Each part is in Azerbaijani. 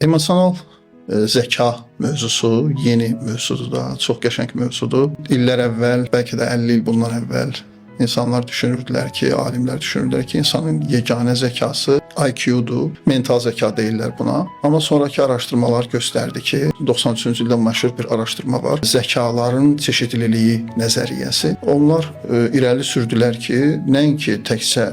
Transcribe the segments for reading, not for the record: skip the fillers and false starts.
Emosional zəka mövzusu yeni mövzudur da, çox qəşəng mövzudur. İllər əvvəl, bəlkə də 50 il bundan əvvəl insanlar düşünürdülər ki, alimlər düşünürdülər ki, insanın yeganə zəkası IQ-dur, mental zəka deyirlər buna. Amma sonraki araşdırmalar göstərdi ki, 93-cü ildə məşhur bir araşdırma var. Zəkaların çeşidliliyi nəzəriyyəsi. Onlar irəli sürdülər ki, nəinki təkcə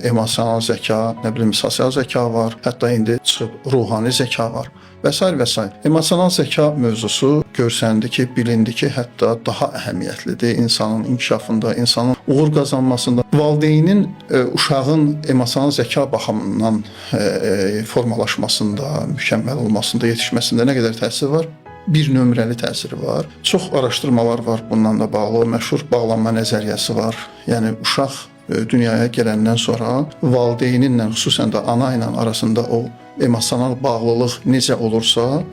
emosional zəka, nə bilim, sosial zəka var, hətta indi çıxıb ruhani zəka var və s. və s. Emosional zəka mövzusu görsəndi ki, bilindi ki, hətta daha əhəmiyyətlidir insanın inkişafında, insanın uğur qazanmasında. Valideynin uşağın emosional zəka baxımından formalaşmasında, mükəmməl olmasında, yetişməsində nə qədər təsir var? Bir nömrəli təsiri var. Çox araşdırmalar var bundan da bağlı. Məşhur bağlanma nəzəriyyəsi var. Yəni uşaq dünyaya gələndən sonra valideyninlə, xüsusən də ana ilə arasında o emosional bağlılıq necə olursa,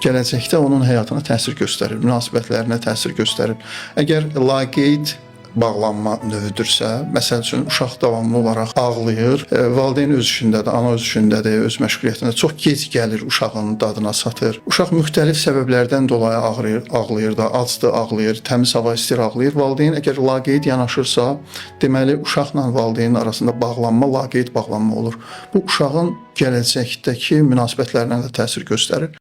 gələcəkdə onun həyatına təsir göstərir, münasibətlərinə təsir göstərir. Əgər laqeyd bağlanma növüdürsə, məsəl üçün uşaq davamlı olaraq ağlayır, valideyn öz işindədir, ana öz işindədir, öz məşğuliyyətində çox gec gəlir uşağın dadına çatır. Uşaq müxtəlif səbəblərdən dolayı ağlayır da, acdır, ağlayır, təmiz hava istəyir, ağlayır. Valideyn əgər laqeyd yanaşırsa, deməli uşaqla valideynin arasında bağlanma, laqeyd bağlanma olur. Bu uşağın gələcəkdəki münasibətlərinə də təsir göstərir.